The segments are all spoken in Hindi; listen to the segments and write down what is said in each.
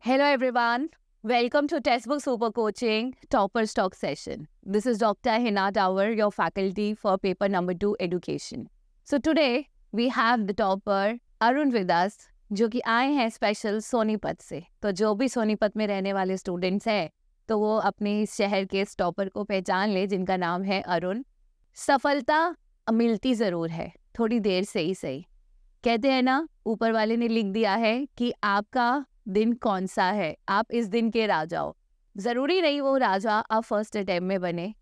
Hello everyone. Welcome to Textbook Super Coaching Topper Talk session. This is Dr. Hina Tower, your faculty for paper number 2 education. So today we have the topper Arun with us, जो कि आए हैं स्पेशल सोनीपत से. तो जो भी सोनीपत में रहने वाले स्टूडेंट्स हैं तो वो अपने इस शहर के इस टॉपर को पहचान ले जिनका नाम है अरुण. सफलता मिलती ज़रूर है, थोड़ी देर से ही सही. कहते हैं ना, ऊपर वाले ने लिख दिया है कि आपका दिन कौन सा है, आप इस दिन के राजा हो. ज़रूरी नहीं वो राजा आप फर्स्ट अटैम्प्ट में बने,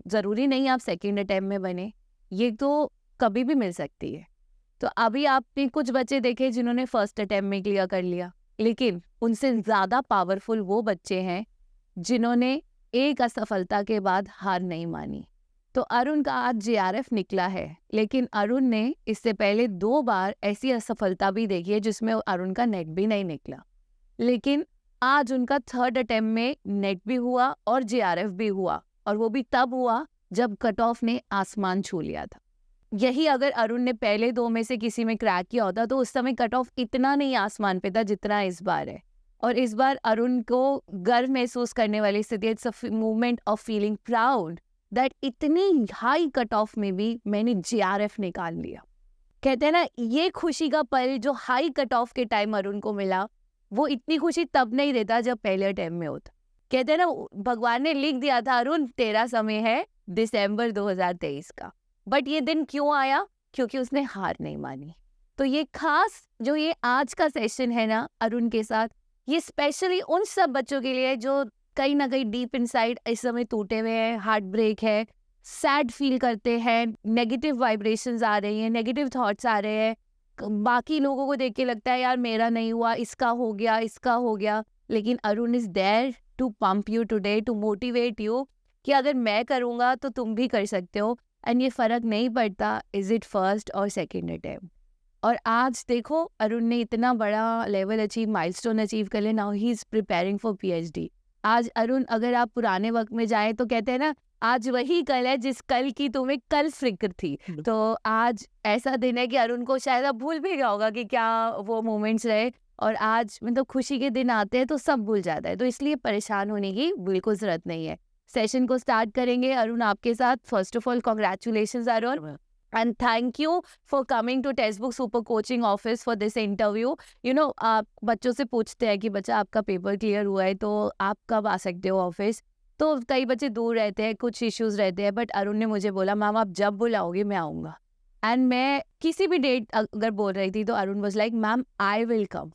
ज़रूरी नहीं आप सेकंड अटैम्प्ट में बने, ये तो कभी भी मिल सकती है. तो अभी आपने कुछ बच्चे देखे जिन्होंने फर्स्ट अटैम्प्ट में क्लियर कर लिया, लेकिन उनसे ज़्यादा पावरफुल वो बच्चे हैं जिन्होंने एक असफलता के बाद हार नहीं मानी. तो अरुण का आज JRF निकला है, लेकिन अरुण ने इससे पहले 2 बार ऐसी असफलता भी देखी है जिसमें अरुण का नेट भी नहीं निकला. लेकिन आज उनका थर्ड अटेम्प्ट में नेट भी हुआ और JRF भी हुआ, और वो भी तब हुआ जब कट ऑफ ने आसमान छू लिया था. यही अगर अरुण ने पहले 2 में से किसी में क्रैक किया होता तो उस समय कट ऑफ इतना नहीं आसमान पे था जितना इस बार है. और इस बार अरुण को गर्व महसूस करने वाली स्थिति, it's a movement of feeling proud that इतनी हाई कट ऑफ में भी मैंने JRF निकाल लिया. कहते हैं ना, ये खुशी का पल जो हाई कट ऑफ के टाइम अरुण को मिला, वो इतनी खुशी तब नहीं देता जब पहले अटेम्प्ट में होता. कहते हैं ना, भगवान ने लिख दिया था अरुण तेरा समय है दिसंबर 2023 का, बट ये दिन क्यों आया? क्योंकि उसने हार नहीं मानी. तो ये खास जो ये आज का सेशन है ना अरुण के साथ, ये स्पेशली उन सब बच्चों के लिए जो कहीं ना कहीं डीप इनसाइड इस समय टूटे हुए हैं, हार्ट ब्रेक है, सैड फील करते हैं, नेगेटिव वाइब्रेशंस आ रही हैं, नेगेटिव थॉट्स आ रहे हैं, बाकी लोगों को देख के लगता है यार मेरा नहीं हुआ, इसका हो गया, इसका हो गया. लेकिन Arun is there to pump you today, to motivate you कि अगर मैं करूँगा तो तुम भी कर सकते हो. एंड ये फ़र्क नहीं पड़ता इज इट फर्स्ट और सेकेंड अटेम्प्ट. और आज देखो अरुण ने इतना बड़ा लेवल अचीव, माइलस्टोन अचीव कर लिया. Now he is preparing for PhD. आज अरुण, अगर आप पुराने वक्त में जाएं तो कहते हैं ना, आज वही कल है जिस कल की तुम्हें कल फिक्र थी. तो आज ऐसा दिन है कि अरुण को शायद अब भूल भी गया होगा कि क्या वो मोमेंट्स रहे. और आज मतलब खुशी के दिन आते हैं तो सब भूल जाता है, तो इसलिए परेशान होने की बिल्कुल ज़रूरत नहीं है. सेशन को स्टार्ट करेंगे अरुण आपके साथ. First of all congratulations Arun, and thank you for coming to Textbook Super Coaching Office for this interview. You know, आप बच्चों से पूछते हैं कि बच्चा आपका पेपर क्लियर हुआ है तो आप कब आ सकते हो ऑफिस. तो कई बच्चे दूर रहते हैं, कुछ इश्यूज रहते हैं, बट अरुण ने मुझे बोला मैम आप जब बुलाओगे मैं आऊँगा. एंड मैं किसी भी डेट अगर बोल रही थी तो Arun was like ma'am I will come.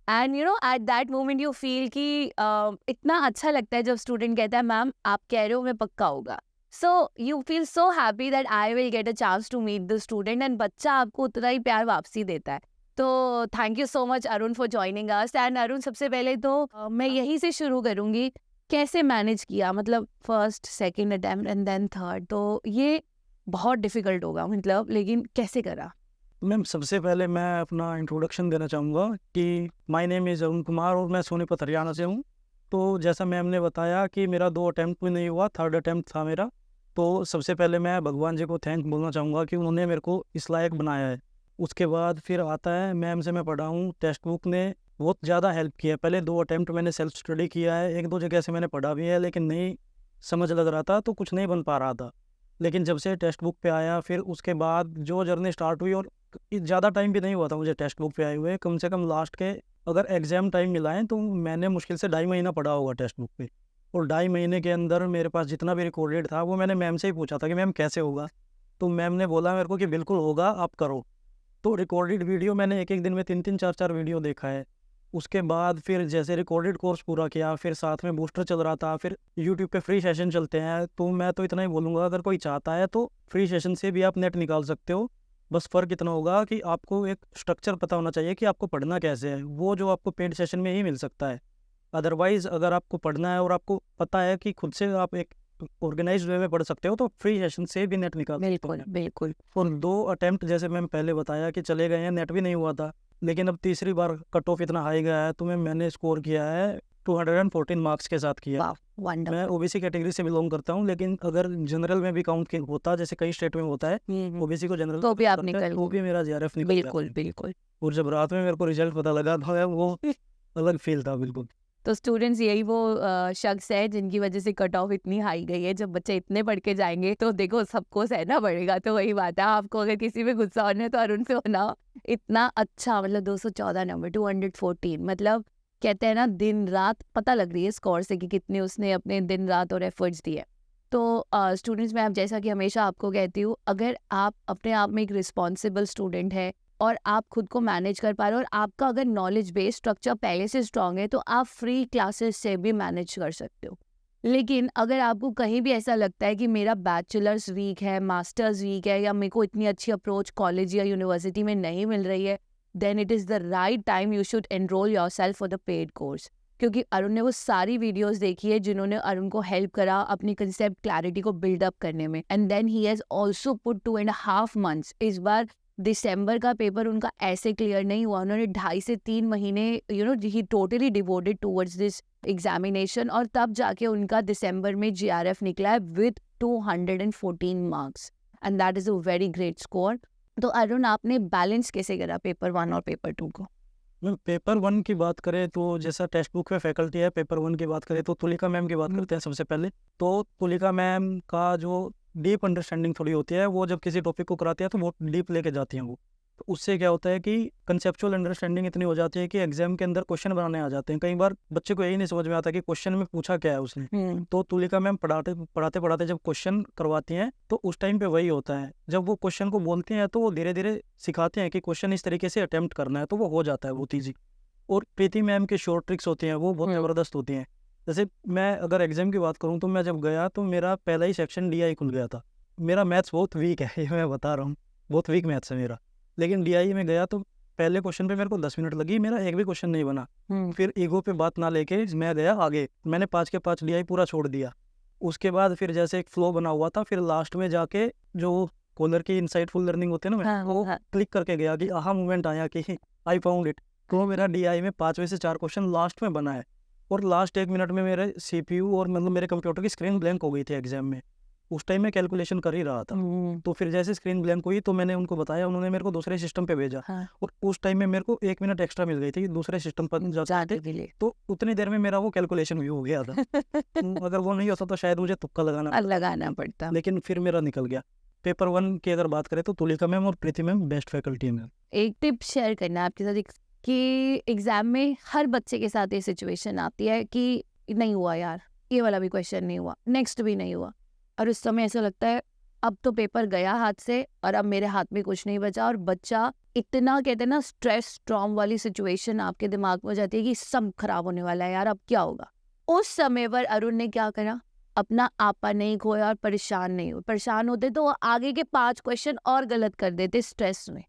And you know at that moment you feel कि इतना अच्छा लगता है जब स्टूडेंट कहता है मैम आप कह रहे हो मैं पक्का होगा. So you feel so happy that I will get a chance to meet the student, and बच्चा आपको उतना ही प्यार वापसी देता है. तो thank you so much Arun for joining us. And Arun, सबसे पहले तो मैं यहीं से शुरू करूँगी, कैसे मैनेज किया, मतलब first second attempt and then third, तो ये बहुत डिफिकल्ट होगा मतलब, लेकिन कैसे करा? मैम, सबसे पहले मैं अपना इंट्रोडक्शन देना चाहूँगा कि my name is Arun Kumar और मैं सोनीपत हरियाणा से हूँ. तो जैसा मैम ने बताया कि मेरा 2 अटैम्प्ट भी नहीं हुआ, थर्ड अटैम्प्ट था मेरा. तो सबसे पहले मैं भगवान जी को थैंक बोलना चाहूँगा कि उन्होंने मेरे को इस लायक बनाया है. उसके बाद फिर आता है मैम से मैं पढ़ा हूँ, टेक्स्ट बुक ने बहुत ज़्यादा हेल्प किया है. पहले 2 अटैम्प्ट मैंने सेल्फ स्टडी किया है, 1-2 जगह से मैंने पढ़ा भी है, लेकिन नहीं समझ लग रहा था तो कुछ नहीं बन पा रहा था. लेकिन जब से टेक्स्ट बुक पे आया फिर उसके बाद जो जर्नी स्टार्ट हुई, और ज़्यादा टाइम भी नहीं हुआ था मुझे टेक्स्ट बुक पे आए हुए, कम से कम लास्ट के अगर एग्ज़ाम टाइम मिला है तो मैंने मुश्किल से 2.5 महीना पढ़ा होगा टेक्स्ट बुक पे. और 2.5 महीने के अंदर मेरे पास जितना भी रिकॉर्डेड था वो मैंने मैम से ही पूछा था कि मैम कैसे होगा. तो मैम ने बोला मेरे को कि बिल्कुल होगा, आप करो. तो रिकॉर्डेड वीडियो मैंने एक दिन में 3-3 4-4 वीडियो देखा है. उसके बाद फिर जैसे रिकॉर्डेड कोर्स पूरा किया, फिर साथ में बूस्टर चल रहा था, फिर यूट्यूब पे फ्री सेशन चलते हैं. तो मैं तो इतना ही बोलूँगा, अगर कोई चाहता है तो फ्री सेशन से भी आप नेट निकाल सकते हो. बस फ़र्क इतना होगा कि आपको एक स्ट्रक्चर पता होना चाहिए कि आपको पढ़ना कैसे है, वो जो आपको पेड सेशन में ही मिल सकता है. अदरवाइज़ अगर आपको पढ़ना है और आपको पता है कि खुद से आप एक ऑर्गेनाइज्ड वे में पढ़ सकते हो तो फ्री सेशन से भी नेट निकाल सकते बिल्कुल हो. बिल्कुल. और 2 अटैम्प्ट जैसे मैंने पहले बताया कि चले गए हैं, नेट भी नहीं हुआ था, लेकिन अब तीसरी बार कट ऑफ इतना हाई गया है तो मैंने स्कोर किया है 214 मार्क्स के साथ किया. वाह, वंडरफुल. मैं ओबीसी कैटेगरी से बिलोंग करता हूँ, लेकिन अगर जनरल में भी काउंट होता जैसे कई स्टेट में होता है, ओबीसी को जनरल तो भी आप करते हैं, निकल वो गए. भी मेरा JRF निकल गया. बिल्कुल बिल्कुल. और जब रात में मेरे को रिजल्ट पता लगा था वो अलग फील था बिल्कुल. तो स्टूडेंट्स यही वो शख्स है जिनकी वजह से कट ऑफ इतनी हाई गई है। जब बच्चे इतने पढ़ के जाएंगे तो देखो सबको सहना पड़ेगा। तो वही बात है, आपको अगर किसी पे गुस्सा होना है तो अरुण पे होना। इतना अच्छा, मतलब 214 नंबर, 214, मतलब कहते हैं ना दिन रात, पता लग रही है स्कोर से कि कितने उसने अपने दिन रात और एफर्ट्स दिए। तो स्टूडेंट्स में, आप जैसा कि हमेशा आपको कहती हूँ, अगर आप अपने आप में एक रिस्पॉन्सिबल स्टूडेंट है और आप खुद को मैनेज कर पा रहे हो और आपका अगर नॉलेज बेस स्ट्रक्चर पहले से स्ट्रांग है तो आप फ्री क्लासेस से भी मैनेज कर सकते हो। लेकिन अगर आपको कहीं भी ऐसा लगता है कि मेरा बैचलर्स वीक है, मास्टर्स वीक है, या मेरे को इतनी अच्छी अप्रोच कॉलेज या यूनिवर्सिटी में नहीं मिल रही है, then it is the right time you should enroll yourself for the paid course. क्योंकि अरुण ने वो सारी वीडियोस देखी है जिन्होंने अरुण को हेल्प करा अपनी कंसेप्ट क्लैरिटी को बिल्डअप करने में। And then he has also put 2.5 months। इस बार दिसंबर का पेपर उनका ऐसे क्लियर नहीं हुआ, उन्होंने 2.5 से 3 महीने ही totally devoted towards this examination, और तब जाके उनका दिसंबर में GRF निकला है with 214 marks, and that is a very great score. तो अरुण, आपने बैलेंस कैसे करा पेपर 1 और पेपर 2 को? मैम पेपर 1 की बात करें तो जैसा टेक्स्ट बुक में फैकल्टी है, पेपर 1 की बात करें तो तुलिका मैम की बात करते हैं सबसे पहले। तो तुलिका मैम का जो डीप अंडरस्टैंडिंग थोड़ी होती है, वो जब किसी टॉपिक को कराती है तो वो डीप लेके जाती हैं वो। तो उससे क्या होता है कि कंसेप्चुअल अंडरस्टैंडिंग इतनी हो जाती है कि एग्जाम के अंदर क्वेश्चन बनाने आ जाते हैं। कई बार बच्चे को यही नहीं समझ में आता कि क्वेश्चन में पूछा क्या है उसने। तो तुलिका मैम पढ़ाते जब क्वेश्चन करवाती हैं तो उस टाइम पे वही होता है, जब वो क्वेश्चन को बोलते हैं तो वो धीरे धीरे सिखाते हैं कि क्वेश्चन इस तरीके से अटेम्प्ट करना है, तो वो हो जाता है बहुत ईजी। और प्रीति मैम की शॉर्ट ट्रिक्स होती हैं वो बहुत ज़बरदस्त होती हैं। जैसे मैं अगर एग्जाम की बात करूँ तो मैं जब गया तो मेरा पहला ही सेक्शन DI खुल गया था। मेरा मैथ्स बहुत वीक है, ये मैं बता रहा हूँ, बहुत वीक मैथ्स है मेरा। लेकिन DI में गया तो पहले क्वेश्चन पे मेरे को 10 मिनट लगी, मेरा एक भी क्वेश्चन नहीं बना। फिर ईगो पे बात ना लेके मैं गया आगे, मैंने 5 के 5 DI पूरा छोड़ दिया। उसके बाद फिर जैसे एक फ्लो बना हुआ था, फिर लास्ट में जाके जो कॉलर की इनसाइटफुल लर्निंग होती है ना, वो क्लिक करके गया कि आहा मोमेंट आया कि आई फाउंड इट। तो मेरा DI में 5 में से 4 क्वेश्चन लास्ट में बना है, और लास्ट 1 मिनट में मेरे CPU और मतलब मेरे कंप्यूटर की स्क्रीन ब्लैंक हो गई थी एग्जाम में। उस टाइम मैं कैलकुलेशन कर ही रहा था। तो फिर जैसे स्क्रीन ब्लैंक हुई तो मैंने उनको बताया, उन्होंने मेरे को दूसरे सिस्टम पे भेजा। और उस टाइम में मेरे को 1 मिनट एक्स्ट्रा मिल गई थी दूसरे सिस्टम पर जाते के लिए। तो उतनी देर में मेरा वो कैलकुलेशन भी हो गया था। अगर वो नहीं होता तो शायद मुझे तुक्का लगाना पड़ता, लेकिन फिर मेरा निकल गया। पेपर 1 की अगर बात करें तो तुलिका मैम और प्रीति मैम बेस्ट फैकल्टी है। एक टिप शेयर करना है आपके साथ कि एग्जाम में हर बच्चे के साथ ये सिचुएशन आती है कि नहीं हुआ यार, ये वाला भी क्वेश्चन नहीं हुआ, नेक्स्ट भी नहीं हुआ, और उस समय ऐसा लगता है अब तो पेपर गया हाथ से और अब मेरे हाथ में कुछ नहीं बचा, और बच्चा इतना, कहते हैं ना, स्ट्रेस स्ट्रॉम वाली सिचुएशन आपके दिमाग में हो जाती है कि सब खराब होने वाला है यार, अब क्या होगा। उस समय पर अरुण ने क्या करा, अपना आपा नहीं खोया और परेशान नहीं हुए। परेशान होते तो वो आगे के 5 क्वेश्चन और गलत कर देते स्ट्रेस में।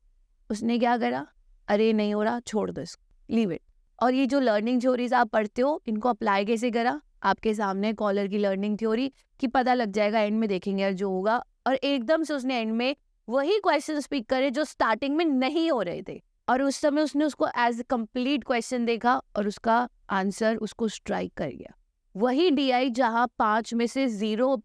उसने क्या करा, अरे नहीं हो रहा, छोड़ दो इसको, लीव इट। और ये जो लर्निंग थ्योरीज आप पढ़ते हो, इनको अप्लाई कैसे करा, आपके सामने कॉलर की लर्निंग थ्योरी कि पता लग जाएगा, एंड में देखेंगे यार जो होगा। और एकदम से उसने एंड में वही क्वेश्चन पिक करे जो स्टार्टिंग में नहीं हो रहे थे, और उस समय उसने उसको एज ए कंप्लीट क्वेश्चन देखा और उसका आंसर उसको स्ट्राइक कर गया। वही DI जहाँ 5 में से 0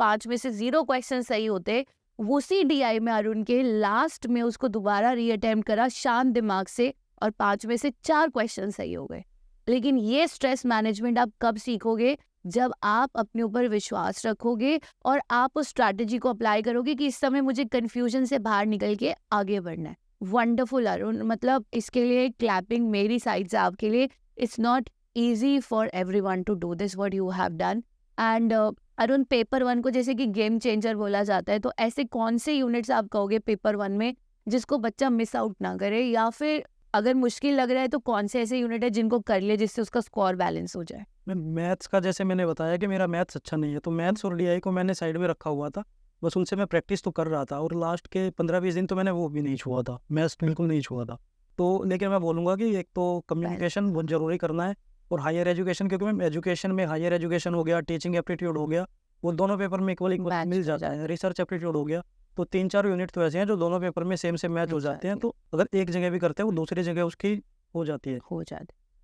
क्वेश्चन सही होते, उसी DI में अरुण के लास्ट में उसको दोबारा रीअटेम्प्ट करा शांत दिमाग से, और 5 में से 4 क्वेश्चन सही हो गए। लेकिन ये स्ट्रेस मैनेजमेंट आप कब सीखोगे, जब आप अपने ऊपर विश्वास रखोगे और आप उस स्ट्रैटेजी को अप्लाई करोगे कि इस समय मुझे कंफ्यूजन से बाहर निकल के आगे बढ़ना है। वंडरफुल अरुण, मतलब इसके लिए क्लैपिंग मेरी साइड से आपके लिए। It's not easy for everyone to do this what you have done। and Arun, paper 1 को जैसे कि गेम चेंजर बोला जाता है, तो ऐसे कौन से यूनिट्स आप कहोगे पेपर 1 में जिसको बच्चा मिस आउट ना करे, या फिर अगर मुश्किल लग रहा है तो कौन से ऐसे यूनिट है जिनको कर ले जिससे उसका स्कोर बैलेंस हो जाए? मैथ्स का जैसे मैंने बताया कि मेरा मैथ्स अच्छा नहीं है, तो मैथ्स और DI को मैंने साइड में रखा हुआ था, बस उनसे मैं प्रैक्टिस तो कर रहा था, और लास्ट के 15-20 दिन तो मैंने वो भी नहीं छुआ था, मैथ्स बिल्कुल नहीं छुआ था। तो लेकिन मैं बोलूँगा कि एक तो कम्युनिकेशन बहुत ज़रूरी करना है, और हायर एजुकेशन, क्योंकि मैम एजुकेशन में हायर एजुकेशन हो गया, टीचिंग एप्टीट्यूड हो गया, वो दोनों पेपर में इक्वल मिल जाता है। रिसर्च एप्टीट्यूड हो गया, तो 3-4 यूनिट तो ऐसे हैं जो दोनों पेपर में सेम मैच हो जाते हैं। तो अगर एक जगह भी करते हैं वो दूसरी जगह उसकी हो जाती है।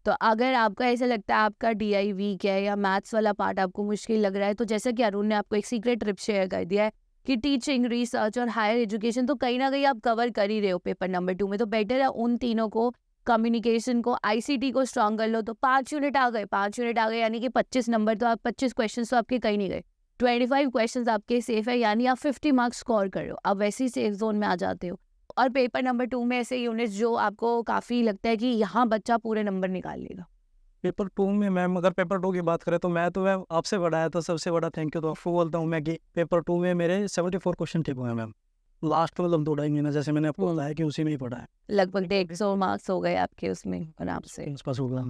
तो अगर आपका ऐसा लगता है आपका DI वीक है या मैथ्स वाला पार्ट आपको मुश्किल लग रहा है, तो जैसा कि अरुण ने आपको एक सीक्रेट टिप शेयर कर दिया है कि टीचिंग, रिसर्च और हायर एजुकेशन तो कहीं ना कहीं आप कवर कर ही रहे हो पेपर नंबर 2 में, तो बेटर है उन तीनों को कम्युनिकेशन को, आईसीटी को स्ट्रॉन्ग कर लो, तो 5 यूनिट आ गए, 5 यूनिट आ गए यानी कि 25 नंबर, तो आप 25 क्वेश्चन तो आपके कहीं नहीं गए, 25 क्वेश्चन आपके सेफ है, यानी आप 50 मार्क्स स्कोर कर रहे हो, आप वैसे ही सेफ जोन में आ जाते हो। और पेपर नंबर 2 में ऐसे यूनिट्स जो आपको काफ़ी लगता है कि यहाँ बच्चा पूरे नंबर निकाल लेगा। पेपर 2 में मैम, अगर पेपर 2 की बात करें तो मैं आपसे बड़ा है, तो सबसे बड़ा थैंक यू तो आपको बोलता हूँ मैं कि पेपर 2 में मेरे 74 क्वेश्चन ठीक हुए हैं मैम। लास्ट मतलब 2-2.5 महीना जैसे मैंने आपको बताया कि उसी में ही पढ़ा है। लगभग 150 मार्क्स हो गए आपके उसमें आराम से। आसपास होगा।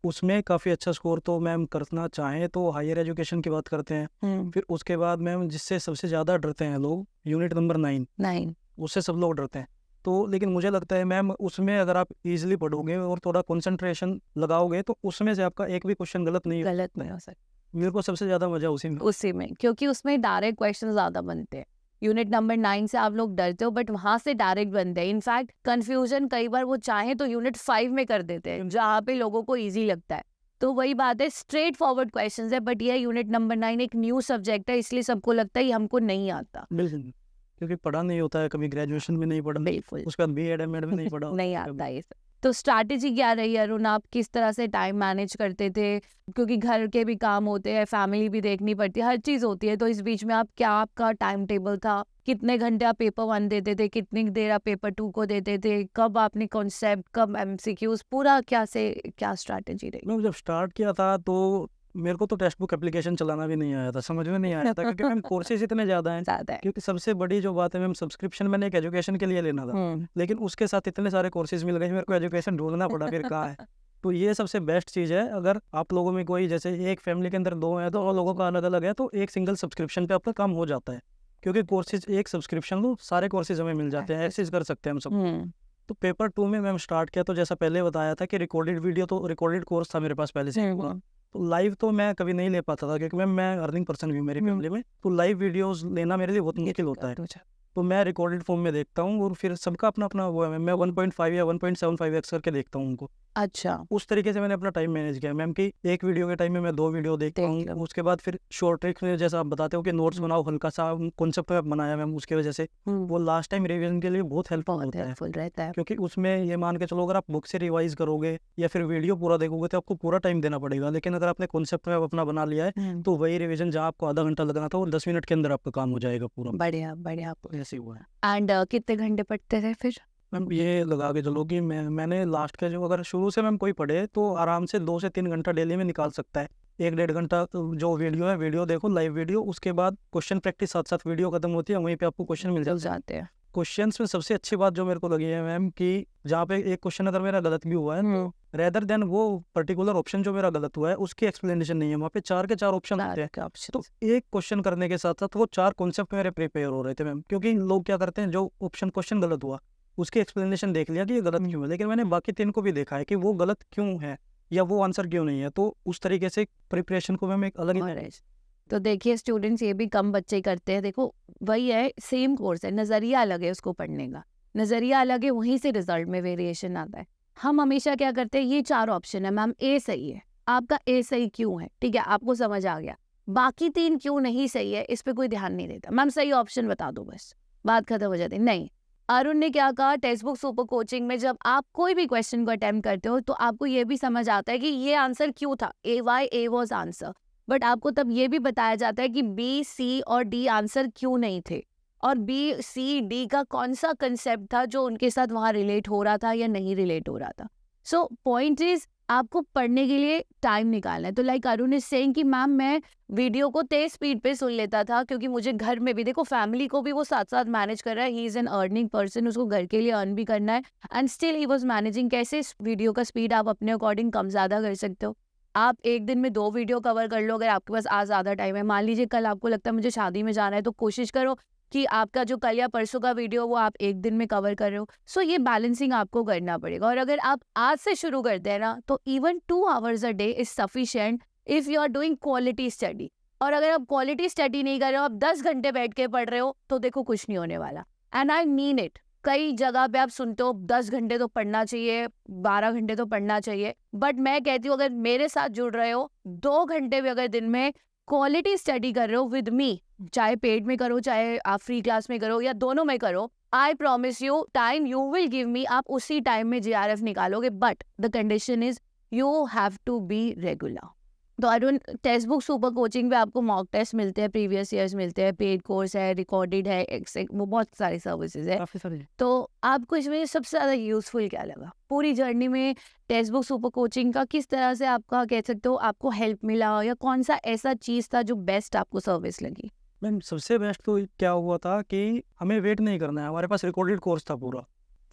उसमें काफ़ी अच्छा स्कोर तो मैम करना चाहें तो हायर एजुकेशन की बात करते हैं। फिर उसके बाद मैम जिससे सबसे ज़्यादा डरते हैं लोग, यूनिट नंबर 9, उससे सब लोग डरते हैं। तो लेकिन मुझे लगता है मैम उसमें अगर आप इजीली पढ़ोगे और थोड़ा कंसंट्रेशन लगाओगे तो उसमें से आपका एक भी क्वेश्चन गलत नहीं हो सकता। मेरे को सबसे ज़्यादा मजा उसी में, क्योंकि उसमें डायरेक्ट क्वेश्चन ज़्यादा बनते हैं। यूनिट नंबर 9 से आप लोग डरते हो, बट वहां से डायरेक्ट बनते हैं। इनफैक्ट कंफ्यूजन कई बार वो चाहे तो यूनिट 5 में कर देते हैं, जहाँ पे लोगों को इजी लगता है। तो वही बात है, स्ट्रेट फॉरवर्ड क्वेश्चंस है, बट ये यूनिट नंबर 9 एक न्यू सब्जेक्ट है, इसलिए सबको लगता है ये हमको नहीं आता। बिल्कुल, क्योंकि पढ़ा नहीं होता है, कभी ग्रेजुएशन में नहीं पढ़ा, बिल्कुल उसके बाद BEd MAd में नहीं पढ़ा नहीं आता ये सब। तो स्ट्रैटेजी क्या रही अरुण, आप किस तरह से टाइम मैनेज करते थे? क्योंकि घर के भी काम होते हैं, फैमिली भी देखनी पड़ती है, हर चीज़ होती है, तो इस बीच में आप क्या, आपका टाइम टेबल था? कितने घंटे आप पेपर 1 देते थे, कितनी देर आप पेपर 2 को देते थे, कब आपने कॉन्सेप्ट, कब MCQs, पूरा क्या स्ट्रैटेजी रही? मैं जब स्टार्ट किया था तो मेरे को तो टेक्स्ट बुक एप्लीकेशन चलाना भी नहीं आया था, समझ में नहीं आया था, क्योंकि मैम कोर्सेज इतने ज़्यादा हैं। क्योंकि सबसे बड़ी जो बात है मैम, सब्सक्रिप्शन मैंने एक एजुकेशन के लिए लेना था, लेकिन उसके साथ इतने सारे कोर्सेज मिल गए, मेरे को एजुकेशन ढूंढना पड़ा फिर कहाँ है। तो ये सबसे बेस्ट चीज़ है, अगर आप लोगों में कोई, जैसे एक फैमिली के अंदर 2 हैं तो और लोगों का अलग अलग है, तो एक सिंगल सब्सक्रिप्शन पे आपका काम हो जाता है, क्योंकि कोर्सेज एक सब्सक्रिप्शन लो, सारे कोर्सेज हमें मिल जाते हैं, एक्सेस कर सकते हैं हम सब। तो पेपर 2 में मैम स्टार्ट किया तो जैसा पहले बताया था कि रिकॉर्डेड कोर्स था मेरे पास पहले से। तो लाइव तो मैं कभी नहीं ले पाता था, क्योंकि मैं अर्निंग पर्सन भी हूँ मेरी फैमिली में, तो लाइव वीडियोस लेना मेरे लिए बहुत मुश्किल होता है। तो मैं रिकॉर्डेड फॉर्म में देखता हूँ, और फिर सबका अपना अपना वो है, मैं 1.5 या 1.75x करके देखता हूँ उनको। अच्छा, उस तरीके से मैंने अपना टाइम मैनेज किया मैम, कि एक वीडियो के टाइम में मैं 2 वीडियो देखता हूँ। उसके बाद फिर शॉर्ट ट्रिक्स में जैसा आप बताते हो कि नोट्स बनाओ, हल्का सा कॉन्सेप्ट बनाया मैम, उसकी वजह से वो लास्ट टाइम रिवीजन के लिए बहुत हेल्पफुल रहता है। क्योंकि उसमें ये मान के चलो, अगर आप बुक से रिवाइज करोगे या फिर वीडियो पूरा देखोगे तो आपको पूरा टाइम देना पड़ेगा, लेकिन अगर आपने कॉन्सेप्ट में अपना बना लिया है तो वही रिविजन जहाँ आपको आधा घंटा लगना था वो 10 मिनट के अंदर आपका काम हो जाएगा पूरा। बढ़िया ऐसे हुआ है। एंड कितने घंटे पढ़ते थे फिर? मैम ये लगा के चलो कि मैंने लास्ट का जो, अगर शुरू से मैम कोई पढ़े तो आराम से 2 से 3 घंटा डेली में निकाल सकता है। 1-1.5 घंटा तो जो वीडियो है, वीडियो देखो, लाइव वीडियो, उसके बाद क्वेश्चन प्रैक्टिस, साथ साथ वीडियो खत्म होती है, वहीं पे आपको क्वेश्चन मिल जाते हैं। क्वेश्चंस में सबसे अच्छी बात जो मेरे को लगी है मैम, कि जहाँ पे एक क्वेश्चन अगर मेरा गलत भी हुआ है तो रेदर देन वो पर्टिकुलर ऑप्शन जो मेरा गलत हुआ है उसकी एक्सप्लेनेशन नहीं है, वहाँ पे 4 के 4 ऑप्शन होते हैं। तो एक क्वेश्चन करने के साथ साथ वो 4 कॉन्सेप्ट मेरे प्रिपेयर हो रहे थे मैम, क्योंकि लोग क्या करते हैं, जो क्वेश्चन गलत हुआ उसकी एक्सप्लेनेशन देख लिया कि ये गलत क्यों है, लेकिन मैंने बाकी 3 को भी देखा है कि वो गलत क्यों है या वो आंसर क्यों नहीं है। तो उस तरीके से प्रिपरेशन को मैम एक अलग ही। तो देखिए स्टूडेंट्स, ये भी कम बच्चे करते हैं। देखो वही है, सेम कोर्स है, नज़रिया अलग है उसको पढ़ने का, नज़रिया अलग है, वहीं से रिजल्ट में वेरिएशन आता है। हम हमेशा क्या करते हैं, ये 4 ऑप्शन है मैम, ए सही है, आपका ए सही क्यों है, ठीक है, आपको समझ आ गया, बाकी 3 क्यों नहीं सही है, इस पर कोई ध्यान नहीं देता। मैम सही ऑप्शन बता दो, बस बात खत्म हो जाती। नहीं, अरुण ने क्या कहा, टेक्स्ट बुक सुपर कोचिंग में जब आप कोई भी क्वेश्चन को अटेम्प्ट करते हो तो आपको ये भी समझ आता है कि ये आंसर क्यों था, ए वाज आंसर, बट आपको तब ये भी बताया जाता है कि B, C और D आंसर क्यों नहीं थे, और B, C, D का कौन सा कंसेप्ट था जो उनके साथ वहाँ रिलेट हो रहा था या नहीं रिलेट हो रहा था। सो पॉइंट इज, आपको पढ़ने के लिए टाइम निकालना है। तो लाइक अरुण इज सेइंग कि मैम मैं वीडियो को तेज स्पीड पे सुन लेता था, क्योंकि मुझे घर में भी, देखो फैमिली को भी वो साथ साथ मैनेज कर रहा है, he is an earning person, उसको घर के लिए अर्न भी करना है, and still he was managing. कैसे वीडियो का स्पीड आप अपने अकॉर्डिंग कम ज़्यादा कर सकते हो। आप एक दिन में 2 वीडियो कवर कर लो, अगर आपके पास आज ज़्यादा टाइम है। मान लीजिए कल आपको लगता है मुझे शादी में जाना है, तो कोशिश करो कि आपका जो कल या परसों का वीडियो वो आप एक दिन में कवर कर रहे हो। सो ये बैलेंसिंग आपको करना पड़ेगा, और अगर आप आज से शुरू करते हैं ना, तो even 2 hours a day is sufficient if you are doing quality study. और अगर आप क्वालिटी स्टडी नहीं कर रहे हो, आप 10 घंटे बैठ के पढ़ रहे हो, तो देखो कुछ नहीं होने वाला। एंड आई मीन इट, कई जगह पे आप सुनते हो 10 घंटे तो पढ़ना चाहिए, 12 घंटे तो पढ़ना चाहिए, बट मैं कहती हूँ अगर मेरे साथ जुड़ रहे हो, 2 घंटे भी अगर दिन में क्वालिटी स्टडी कर रहे हो विद मी, चाहे पेड में करो, चाहे आप फ्री क्लास में करो, या दोनों में करो, I promise you time you will give me, आप उसी टाइम में JRF निकालोगे, but the condition is you have to be regular. तो Arun, text book super coaching पे आपको मॉक टेस्ट मिलते हैं, प्रीवियस ईयर्स मिलते हैं, पेड कोर्स है, रिकॉर्डेड है, वो बहुत सारी सर्विसेज है। काफ़ी सारी। तो आपको इसमें सबसे ज़्यादा यूजफुल क्या लगा पूरी जर्नी में? टेक्स्ट बुक सुपर कोचिंग का किस तरह से आपका कह सकते हो आपको हेल्प मिला, या कौन सा ऐसा चीज़ था जो बेस्ट आपको सर्विस लगी? मैम सबसे बेस्ट तो क्या हुआ था कि हमें वेट नहीं करना है, हमारे पास रिकॉर्डेड कोर्स था पूरा,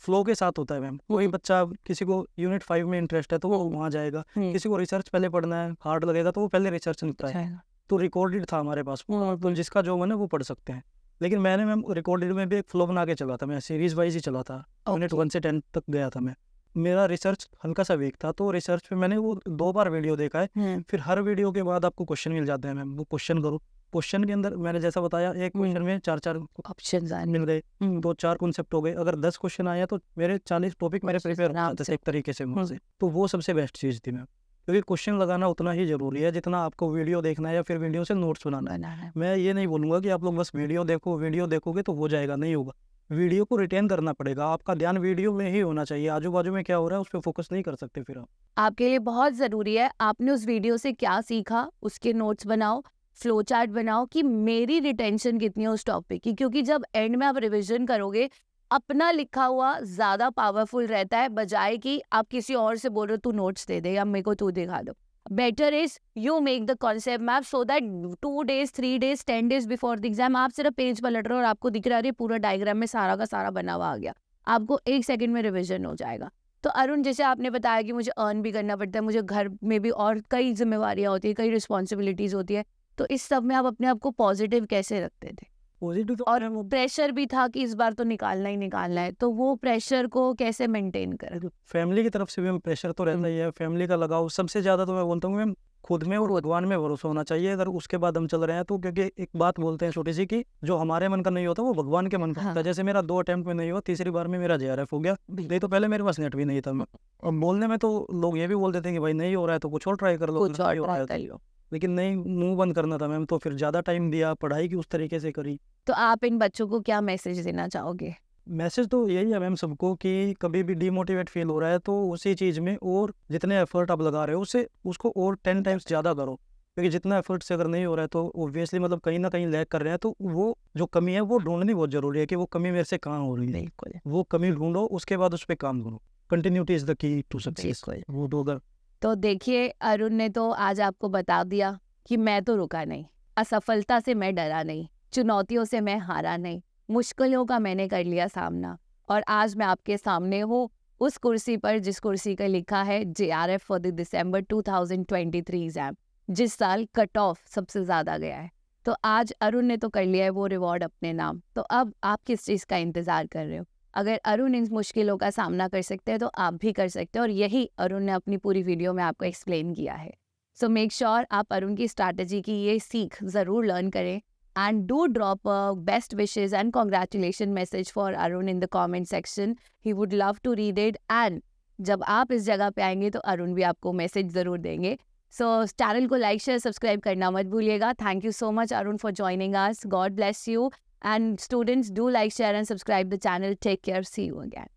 फ्लो के साथ होता है मैम। कोई बच्चा, किसी को यूनिट 5 में इंटरेस्ट है तो वो वहाँ जाएगा, किसी को रिसर्च पहले पढ़ना है, हार्ड लगेगा तो वो पहले रिसर्च निपटाएगा। तो रिकॉर्डेड था हमारे पास, तो जिसका जो मन है वो पढ़ सकते हैं। लेकिन मैंने मैम रिकॉर्डेड में भी एक फ्लो बना के चला था, मैं सीरीज वाइज ही चला था, यूनिट 1 से 10 तक गया था मैं। मेरा रिसर्च हल्का सा वीक था, तो रिसर्च पे मैंने वो 2 बार वीडियो देखा है। फिर हर वीडियो के बाद आपको क्वेश्चन मिल जाते हैं मैम, वो क्वेश्चन करो। क्वेश्चन के अंदर मैंने जैसा बताया, एक क्वेश्चन में 4 ऑप्शंस मिल गए, तो 4 कॉन्सेप्ट हो गए। अगर 10 क्वेश्चन आया तो मेरे 40 टॉपिक मेरे प्रिपेयर हो जाते थे एक तरीके से मुझसे। तो वो सबसे बेस्ट चीज़ थी मैम, क्योंकि क्वेश्चन लगाना उतना ही जरूरी है जितना आपको वीडियो देखना है या फिर वीडियो से नोट्स बनाना है। मैं ये नहीं बोलूँगा कि आप लोग बस वीडियो देखोगे तो हो जाएगा, नहीं होगा। वीडियो को रिटेन करना पड़ेगा, आपका ध्यान वीडियो में ही होना चाहिए, आजू बाजू में क्या हो रहा है उस पर फोकस नहीं कर सकते फिर आप। आपके लिए बहुत ज़रूरी है आपने उस वीडियो से क्या सीखा, उसके नोट्स बनाओ, फ्लो चार्ट बनाओ कि मेरी रिटेंशन कितनी है उस टॉपिक की, क्योंकि जब एंड में आप रिवीजन करोगे अपना लिखा हुआ ज़्यादा पावरफुल रहता है, बजाय कि आप किसी और से बोल रहे हो तू नोट्स दे दे या मेरे को तू दिखा दो। Better is you make the concept map so that 2 days 3 days 10 days before the exam आप सिर्फ पेज पलट रहे हो और आपको दिख रहा है पूरा डायग्राम में सारा का सारा बना हुआ आ गया, आपको 1 सेकंड में रिविजन हो जाएगा। तो अरुण, जैसे आपने बताया कि मुझे अर्न भी करना पड़ता है, मुझे घर में भी और कई जिम्मेवारियां होती है, कई रिस्पॉन्सिबिलिटीज होती है, तो इस सब में आप अपने आप को पॉजिटिव कैसे रखते थे? पॉजिटिव तो और प्रेशर भी था कि इस बार तो निकालना ही निकालना है, तो वो प्रेशर को कैसे मेंटेन करें? फैमिली की तरफ से भी प्रेशर तो रहता ही है, फैमिली का लगाव सबसे ज़्यादा। तो मैं बोलता हूँ मैम खुद में और भगवान में भरोसा होना चाहिए, अगर उसके बाद हम चल रहे हैं तो। क्योंकि एक बात बोलते हैं छोटी सी कि जो हमारे मन का नहीं होता वो भगवान के मन का होता है। जैसे मेरा 2 अटेम्प्ट में नहीं हुआ, तीसरी बार में मेरा JRF हो गया, नहीं तो पहले मेरे पास नेट भी नहीं था। और बोलने में तो लोग ये भी बोल देते हैं कि भाई नहीं हो रहा है तो कुछ और ट्राई कर लो, लेकिन नहीं, मुंह बंद करना था मैम। तो फिर ज़्यादा टाइम दिया, पढ़ाई की उस तरीके से करी। तो आप इन बच्चों को क्या मैसेज देना चाहोगे? मैसेज तो यही है मैम सबको कि कभी भी डिमोटिवेट फील हो रहा है तो उसी चीज़ में और जितने एफर्ट आप लगा रहे हो उसको और 10 टाइम्स ज़्यादा करो। क्योंकि जितना एफर्ट से अगर नहीं हो रहा है तो ऑब्वियसली मतलब कहीं ना कहीं लैग कर रहे हैं, तो वो जो कमी है वो ढूंढनी बहुत ज़रूरी है कि वो कमी मेरे से कहाँ हो रही है। बिल्कुल, वो कमी ढूंढो, उसके बाद उस पर काम करो। Continuity is the key to success. वो तो अगर तो देखिए अरुण ने तो आज आपको बता दिया कि मैं तो रुका नहीं, असफलता से मैं डरा नहीं, चुनौतियों से मैं हारा नहीं, मुश्किलों का मैंने कर लिया सामना, और आज मैं आपके सामने हूँ उस कुर्सी पर जिस कुर्सी का लिखा है JRF for the December 2023 exam, जिस साल कट ऑफ सबसे ज़्यादा गया है। तो आज अरुण ने तो कर लिया है वो रिवॉर्ड अपने नाम, तो अब आप किस चीज़ का इंतज़ार कर रहे हो? अगर अरुण इन मुश्किलों का सामना कर सकते हैं तो आप भी कर सकते हैं, और यही अरुण ने अपनी पूरी वीडियो में आपको एक्सप्लेन किया है। सो मेक श्योर आप अरुण की स्ट्रैटेजी की ये सीख ज़रूर लर्न करें, and do drop a best wishes and congratulation message for Arun in the comment section. He would love to read it, and जब आप इस जगह पे आएंगे तो अरुण भी आपको मैसेज ज़रूर देंगे। सो चैनल को लाइक शेयर सब्सक्राइब करना मत भूलिएगा। Thank you so much Arun for joining us. God bless you, and students do like, share and subscribe the channel. Take care. See you again.